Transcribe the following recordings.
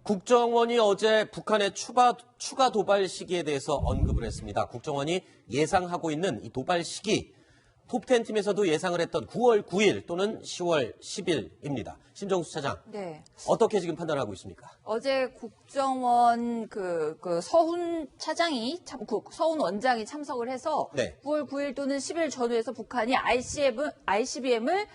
국정원이 어제 북한의 추가 도발 시기에 대해서 언급을 했습니다. 국정원이 예상하고 있는 이 도발 시기, 톱10 팀에서도 예상을 했던 9월 9일 또는 10월 10일입니다. 심정수 차장, 네. 어떻게 지금 판단하고 있습니까? 어제 국정원 서훈 차장이 서훈 원장이 참석을 해서 네. 9월 9일 또는 10일 전후에서 북한이 ICBM을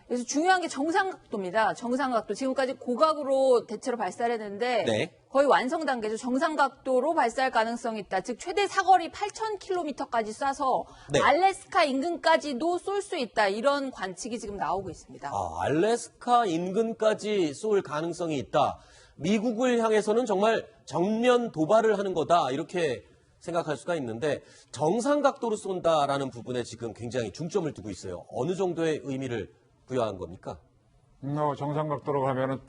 그래서 중요한 게 정상각도입니다. 정상각도. 지금까지 고각으로 대체로 발사를 했는데 네. 거의 완성 단계죠. 정상각도로 발사할 가능성이 있다. 즉 최대 사거리 8,000km까지 쏴서 네. 알래스카 인근까지도 쏠 수 있다. 이런 관측이 지금 나오고 있습니다. 알래스카 인근까지 쏠 가능성이 있다. 미국을 향해서는 정말 정면 도발을 하는 거다. 이렇게 생각할 수가 있는데 정상각도로 쏜다라는 부분에 지금 굉장히 중점을 두고 있어요. 어느 정도의 의미를 부여한 겁니까? 정상각도로 가면은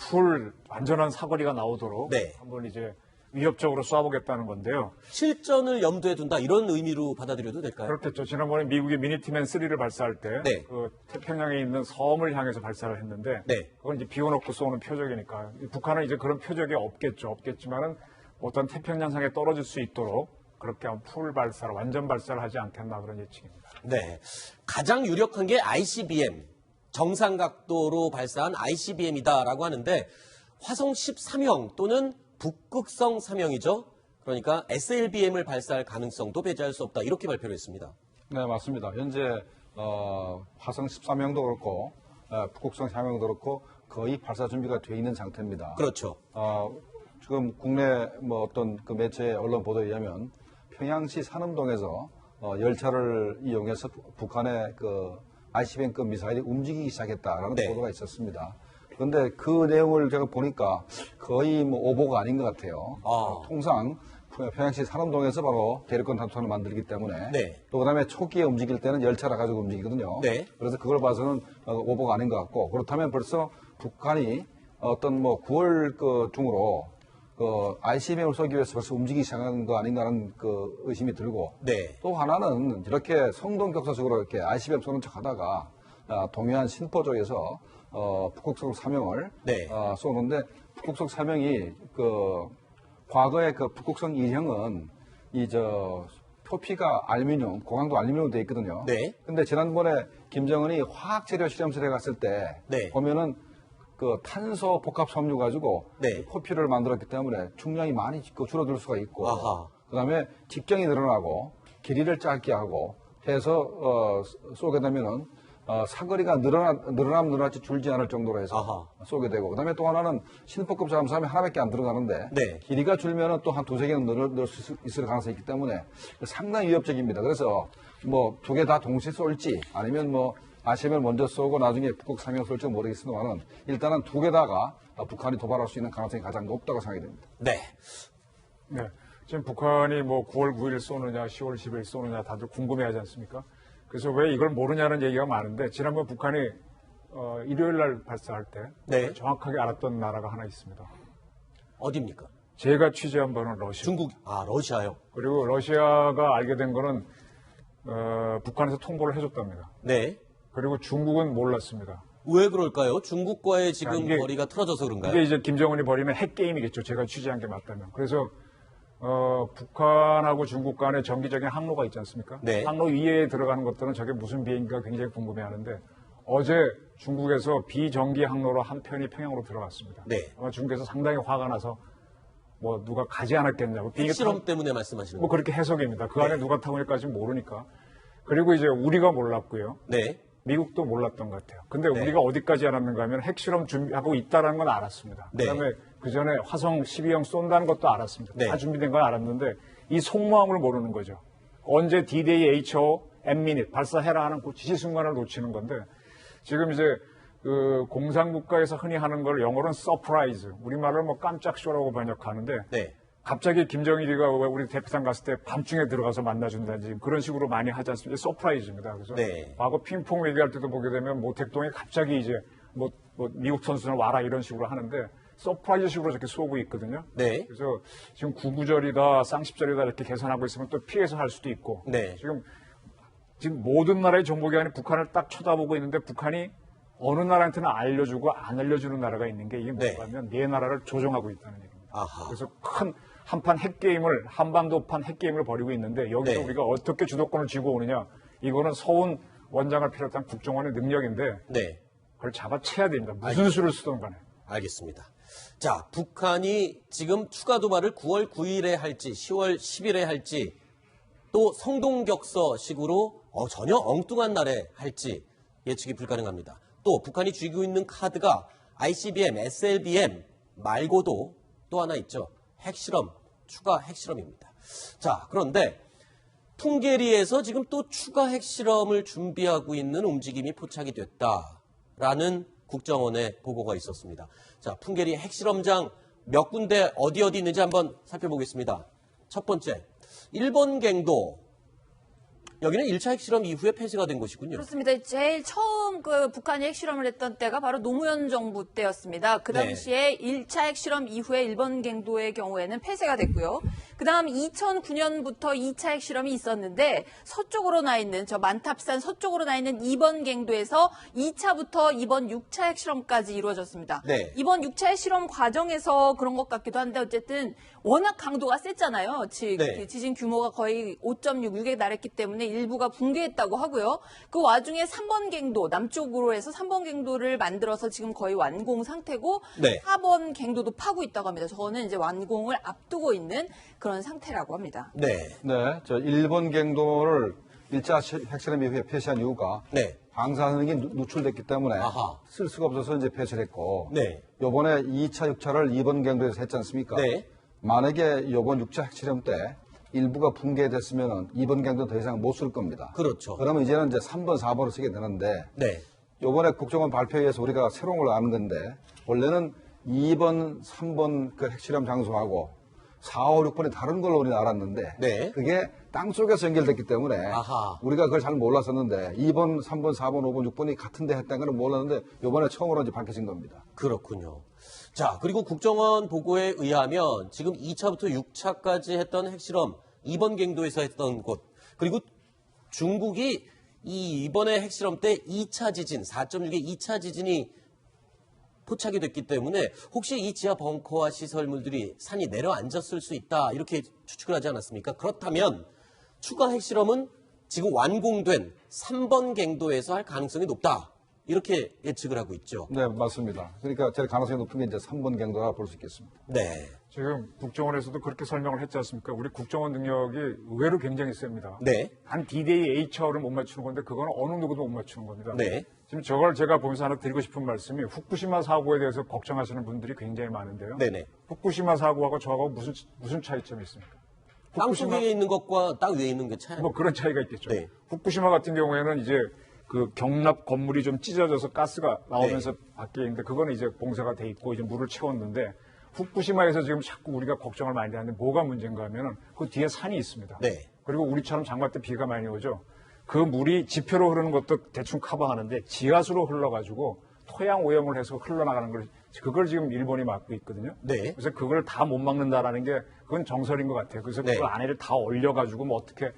완전한 사거리가 나오도록 네. 한번 이제 위협적으로 쏴보겠다는 건데요. 실전을 염두에 둔다 이런 의미로 받아들여도 될까요? 그렇겠죠. 지난번에 미국이 미니티맨 3를 발사할 때 네. 그 태평양에 있는 섬을 향해서 발사를 했는데 네. 그건 이제 비워놓고 쏘는 표적이니까 북한은 이제 그런 표적이 없겠지만은 어떤 태평양상에 떨어질 수 있도록 그렇게 발사를 완전 발사를 하지 않겠나 그런 예측입니다. 네. 가장 유력한 게 ICBM. 정상각도로 발사한 ICBM이다라고 하는데 화성 13형 또는 북극성 3형이죠. 그러니까 SLBM을 발사할 가능성도 배제할 수 없다. 이렇게 발표를 했습니다. 네, 맞습니다. 현재 화성 13형도 그렇고 북극성 3형도 그렇고 거의 발사 준비가 돼 있는 상태입니다. 그렇죠. 지금 국내 어떤 그 매체 언론 보도에 의하면 평양시 산음동에서 열차를 이용해서 북한의 그 ICBM급 미사일이 움직이기 시작했다라는 네. 보도가 있었습니다. 그런데 그 내용을 제가 보니까 거의 오보가 아닌 것 같아요. 통상 평양시 산음동에서 바로 대륙간 탄도탄을 만들기 때문에 네. 또 그다음에 초기에 움직일 때는 열차를 가지고 움직이거든요. 네. 그래서 그걸 봐서는 오보가 아닌 것 같고 그렇다면 벌써 북한이 어떤 9월 중으로 ICBM을 쏘기 위해서 벌써 움직이기 시작한 거 아닌가 하는 그 의심이 들고 네. 또 하나는 이렇게 성동격사적으로 이렇게 ICBM 쏘는 척 하다가 동해안 신포 쪽에서 북극성 3형을 네. 쏘는데 북극성 3형이 과거에 북극성 1형은 표피가 알루미늄, 고강도 알루미늄으로 되어 있거든요. 네. 근데 지난번에 김정은이 화학재료 실험실에 갔을 때 네. 보면은 탄소 복합 섬유 가지고 네. 포피를 만들었기 때문에 중량이 많이 줄어들 수가 있고 아하. 그다음에 직경이 늘어나고 길이를 짧게 하고 해서 쏘게 되면은 사거리가 늘어났지 줄지 않을 정도로 해서 아하. 쏘게 되고 그다음에 또 하나는 신포급 잠수함이 하나밖에 안 들어가는데 네. 길이가 줄면은 또 한 두세 개는 넣을 수 있을 가능성이 있기 때문에 상당히 위협적입니다. 그래서 2개 다 동시에 쏠지 아니면 ICBM을 먼저 쏘고 나중에 북극 3형 쏠지 모르겠습니다만 일단은 2개 다가 북한이 도발할 수 있는 가능성이 가장 높다고 생각이 됩니다. 네. 네. 지금 북한이 9월 9일 쏘느냐, 10월 10일 쏘느냐 다들 궁금해하지 않습니까? 그래서 왜 이걸 모르냐는 얘기가 많은데 지난번 북한이 일요일 날 발사할 때 네. 정확하게 알았던 나라가 하나 있습니다. 어디입니까? 제가 취재한 바는 러시아. 중국, 러시아요. 그리고 러시아가 알게 된 거는 북한에서 통보를 해줬답니다. 네. 그리고 중국은 몰랐습니다. 왜 그럴까요? 중국과의 지금 이게- 거리가 틀어져서 그런가요? 이게 이제 김정은이 벌이는 핵게임이겠죠. 제가 취재한 게 맞다면. 그래서 북한하고 중국 간에 정기적인 항로가 있지 않습니까? 네. 항로 위에 들어가는 것들은 저게 무슨 비행기가 굉장히 궁금해하는데 어제 중국에서 비정기 항로로 한 편이 평양으로 들어갔습니다. 네. 아마 중국에서 상당히 화가 나서 누가 가지 않았겠냐고. 비행기 실험 때문에 말씀하시는 거예요? 그렇게 해석입니다. 그 안에 네. 누가 타고 있는지까지 모르니까. 그리고 이제 우리가 몰랐고요. 네. 미국도 몰랐던 것 같아요. 근데 네. 우리가 어디까지 알았는가 하면 핵실험 준비하고 있다는 건 알았습니다. 네. 그다음에 그 전에 화성 12형 쏜다는 것도 알았습니다. 네. 다 준비된 건 알았는데 이 속마음을 모르는 거죠. 언제 D-Day, H.O., M-Minute 발사해라 하는 그 지시 순간을 놓치는 건데 지금 이제 공산국가에서 흔히 하는 걸 영어로는 서프라이즈, 우리말로 깜짝 쇼라고 번역하는데 네. 갑자기 김정일이가 우리 대표상 갔을 때 밤중에 들어가서 만나준다든지 그런 식으로 많이 하지 않습니까? 서프라이즈입니다. 그래서 네. 과거 핑퐁 얘기할 때도 보게 되면 모택동에 갑자기 이제 미국 선수는 와라 이런 식으로 하는데 서프라이즈식으로 저렇게 쏘고 있거든요. 네. 그래서 지금 구구절이다, 쌍십절이다 이렇게 계산하고 있으면 또 피해서 할 수도 있고. 네. 지금 모든 나라의 정보기관이 북한을 딱 쳐다보고 있는데 북한이 어느 나라한테는 알려주고 안 알려주는 나라가 있는 게 이게 네. 뭐냐면 네 나라를 조종하고 있다는 얘기입니다. 아하. 그래서 큰 한판 핵게임을, 한반도판 핵게임을 벌이고 있는데 여기서 네. 우리가 어떻게 주도권을 쥐고 오느냐. 이거는 서훈 원장을 비롯한 국정원의 능력인데 네. 그걸 잡아채야 됩니다. 무슨 수를 쓰든 간에. 알겠습니다. 자, 북한이 지금 추가 도발을 9월 9일에 할지 10월 10일에 할지 또 성동격서식으로 전혀 엉뚱한 날에 할지 예측이 불가능합니다. 또 북한이 쥐고 있는 카드가 ICBM, SLBM 말고도 또 하나 있죠. 핵실험, 추가 핵실험입니다. 자, 그런데 풍계리에서 지금 또 추가 핵실험을 준비하고 있는 움직임이 포착이 됐다라는 국정원의 보고가 있었습니다. 자, 풍계리 핵실험장 몇 군데 어디 있는지 한번 살펴보겠습니다. 첫 번째, 일본 갱도. 여기는 1차 핵실험 이후에 폐쇄가 된 곳이군요. 그렇습니다. 제일 처음 그 북한이 핵실험을 했던 때가 바로 노무현 정부 때였습니다. 그 당시에 1차 핵실험 이후에 일본 갱도의 경우에는 폐쇄가 됐고요. 그 다음 2009년부터 2차 핵실험이 있었는데 서쪽으로 나 있는 저 만탑산 서쪽으로 나 있는 이번 갱도에서 2차부터 이번 6차 핵실험까지 이루어졌습니다. 네. 이번 6차 핵실험 과정에서 그런 것 같기도 한데 어쨌든 워낙 강도가 셌잖아요. 네. 지진 규모가 거의 5.6에 달했기 때문에 일부가 붕괴했다고 하고요. 그 와중에 3번 갱도, 남쪽으로 해서 3번 갱도를 만들어서 지금 거의 완공 상태고 네. 4번 갱도도 파고 있다고 합니다. 저는 이제 완공을 앞두고 있는 그런 상태라고 합니다. 네. 네, 저 일본 갱도를 1차 핵실험 이후에 폐쇄한 이유가 네. 방사능이 누출됐기 때문에 아하. 쓸 수가 없어서 이제 폐쇄를 했고 네. 요번에 2차, 6차를 이번 갱도에서 했지 않습니까? 네. 만약에 요번 6차 핵실험 때 일부가 붕괴됐으면 이번 갱도 더 이상 못 쓸 겁니다. 그렇죠. 그러면 이제는 이제 3번, 4번을 쓰게 되는데 네. 요번에 국정원 발표에 의해서 우리가 새로운 걸 아는 건데 원래는 2번, 3번 그 핵실험 장소하고 4, 5, 6번이 다른 걸로 우리는 알았는데 네. 그게 땅 속에서 연결됐기 때문에 아하. 우리가 그걸 잘 몰랐었는데 2번, 3번, 4번, 5번, 6번이 같은 데 했다는 걸 몰랐는데 요번에 처음으로 이제 밝혀진 겁니다. 그렇군요. 자, 그리고 국정원 보고에 의하면 지금 2차부터 6차까지 했던 핵실험, 이번 갱도에서 했던 곳, 그리고 중국이 이번에 핵실험 때 2차 지진, 4.6의 2차 지진이 포착이 됐기 때문에 혹시 이 지하 벙커와 시설물들이 산이 내려앉았을 수 있다 이렇게 추측을 하지 않았습니까? 그렇다면 추가 핵실험은 지금 완공된 3번 갱도에서 할 가능성이 높다. 이렇게 예측을 하고 있죠. 네, 맞습니다. 그러니까 제일 가능성이 높은 게 이제 3번 갱도라 볼 수 있겠습니다. 네. 지금 국정원에서도 그렇게 설명을 했지 않습니까? 우리 국정원 능력이 의외로 굉장히 셉니다. 네. 한 D-Day H를 못 맞추는 건데 그거는 어느 누구도 못 맞추는 겁니다. 네. 지금 저걸 제가 보면서 하나 드리고 싶은 말씀이 후쿠시마 사고에 대해서 걱정하시는 분들이 굉장히 많은데요. 네네. 후쿠시마 사고하고 저하고 무슨 차이점이 있습니까? 땅 속에 있는 것과 땅 위에 있는 게 차이. 뭐 그런 차이가 있겠죠. 네. 후쿠시마 같은 경우에는 이제 그 경납 건물이 좀 찢어져서 가스가 나오면서 밖에 있는데 그거는 이제 봉쇄가 돼 있고 이제 물을 채웠는데 후쿠시마에서 지금 자꾸 우리가 걱정을 많이 하는데 뭐가 문제인가 하면은 그 뒤에 산이 있습니다. 네. 그리고 우리처럼 장마 때 비가 많이 오죠. 그 물이 지표로 흐르는 것도 대충 커버하는데 지하수로 흘러가지고 토양 오염을 해서 흘러나가는 걸 그걸 지금 일본이 막고 있거든요. 네. 그래서 그걸 다 못 막는다라는 게 그건 정설인 것 같아요. 그래서 네. 그걸 안에를 다 얼려가지고 뭐 어떻게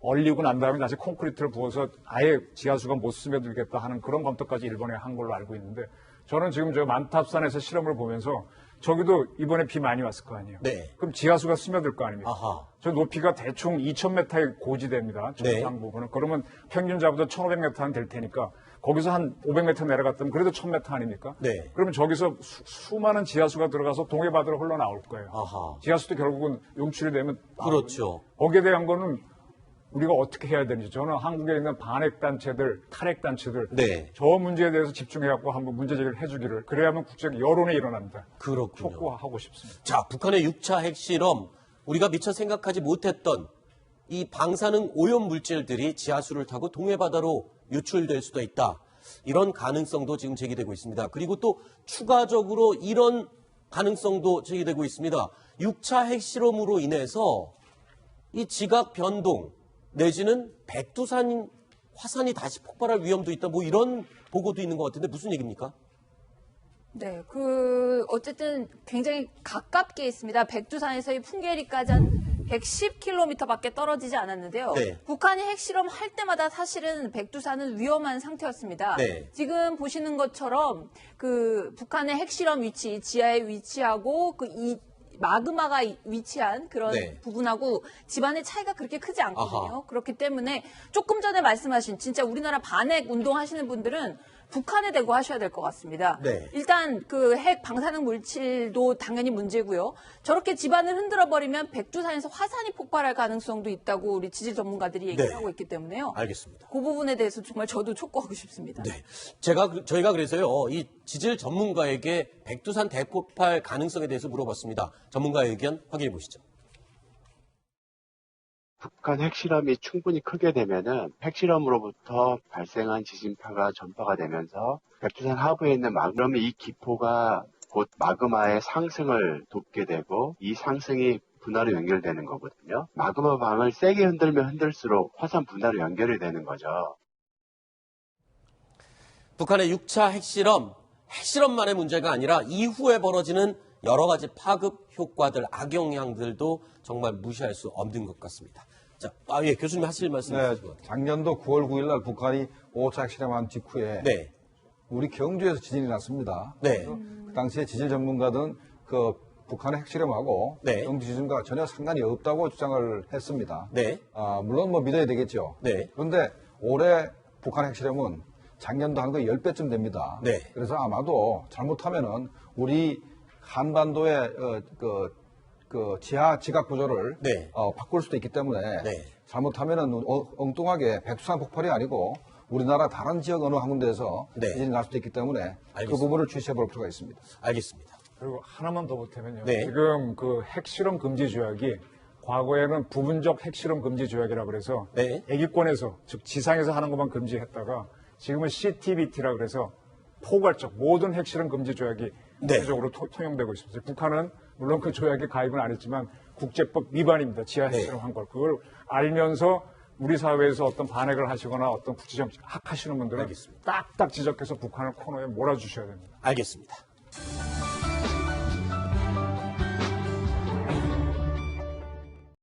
얼리고 난 다음에 다시 콘크리트를 부어서 아예 지하수가 못 스며들겠다 하는 그런 검토까지 일본에 한 걸로 알고 있는데 저는 지금 저 만탑산에서 실험을 보면서 저기도 이번에 비 많이 왔을 거 아니에요. 네. 그럼 지하수가 스며들 거 아닙니까? 아하. 저 높이가 대충 2,000m의 고지대입니다. 정상 네. 부분은. 그러면 평균 잡아도 1,500m는 될 테니까 거기서 한 500m 내려갔다면 그래도 1,000m 아닙니까? 네. 그러면 저기서 수많은 지하수가 들어가서 동해바다로 흘러나올 거예요. 아하. 지하수도 결국은 용출이 되면 그렇죠. 거기에 대한 거는 우리가 어떻게 해야 되는지 저는 한국에 있는 반핵단체들, 탈핵단체들 네. 저 문제에 대해서 집중해갖고 한번 문제 제기를 해주기를 그래야만 국제 여론이 일어납니다. 그렇군요. 촉구하고 싶습니다. 자, 북한의 6차 핵실험, 우리가 미처 생각하지 못했던 이 방사능 오염 물질들이 지하수를 타고 동해바다로 유출될 수도 있다. 이런 가능성도 지금 제기되고 있습니다. 그리고 또 추가적으로 이런 가능성도 제기되고 있습니다. 6차 핵실험으로 인해서 이 지각 변동 내지는 백두산 화산이 다시 폭발할 위험도 있다. 뭐 이런 보고도 있는 것 같은데 무슨 얘기입니까? 네, 어쨌든 굉장히 가깝게 있습니다. 백두산에서 이 풍계리까지 한 110km밖에 떨어지지 않았는데요. 네. 북한이 핵실험 할 때마다 사실은 백두산은 위험한 상태였습니다. 네. 지금 보시는 것처럼 그 북한의 핵실험 위치, 지하에 위치하고 마그마가 위치한 그런 네. 부분하고 집안의 차이가 그렇게 크지 않거든요. 아하. 그렇기 때문에 조금 전에 말씀하신 진짜 우리나라 반핵 운동하시는 분들은 북한에 대고 하셔야 될 것 같습니다. 네. 일단 그 핵 방사능 물질도 당연히 문제고요. 저렇게 집안을 흔들어 버리면 백두산에서 화산이 폭발할 가능성도 있다고 우리 지질 전문가들이 얘기를 네. 하고 있기 때문에요. 알겠습니다. 그 부분에 대해서 정말 저도 촉구하고 싶습니다. 네. 저희가 그래서요, 이 지질 전문가에게 백두산 대폭발 가능성에 대해서 물어봤습니다. 전문가의 의견 확인해 보시죠. 북한 핵실험이 충분히 크게 되면은 핵실험으로부터 발생한 지진파가 전파가 되면서 백두산 하부에 있는 그러면 이 기포가 곧 마그마의 상승을 돕게 되고 이 상승이 분화로 연결되는 거거든요. 마그마 방을 세게 흔들면 흔들수록 화산 분화로 연결이 되는 거죠. 북한의 6차 핵실험만의 문제가 아니라 이후에 벌어지는 여러 가지 파급 효과들, 악영향들도 정말 무시할 수 없는 것 같습니다. 자, 예, 교수님 하실 말씀 네, 있으시죠? 작년도 9월 9일 날 북한이 5차 핵실험한 직후에 네. 우리 경주에서 지진이 났습니다. 네. 그 당시에 지질 전문가들은 그 북한의 핵실험하고 네. 경주 지진과 전혀 상관이 없다고 주장을 했습니다. 네. 물론 뭐 믿어야 되겠죠. 네. 그런데 올해 북한 핵실험은 작년도 한 거 10배쯤 됩니다. 네. 그래서 아마도 잘못하면은 우리 한반도의 그 지하 지각 구조를 네. 바꿀 수도 있기 때문에 네. 잘못하면은 엉뚱하게 백두산 폭발이 아니고 우리나라 다른 지역 어느 한 군데에서 네. 지진이 날 수도 있기 때문에 그 알겠습니다. 부분을 주시해 볼 필요가 있습니다. 알겠습니다. 그리고 하나만 더 보태면요. 네. 지금 그 핵실험 금지 조약이 과거에는 부분적 핵실험 금지 조약이라 그래서 네. 애기권에서 즉 지상에서 하는 것만 금지했다가 지금은 CTBT라 그래서 포괄적 모든 핵실험 금지 조약이 네. 국제적으로 통용되고 있습니다. 북한은 물론 그 조약에 가입은 안 했지만 국제법 위반입니다. 지하 핵실험 한 걸. 그걸 알면서 우리 사회에서 어떤 반핵을 하시거나 어떤 국제적 학하시는 분들은 알겠습니다. 딱딱 지적해서 북한을 코너에 몰아주셔야 됩니다. 알겠습니다.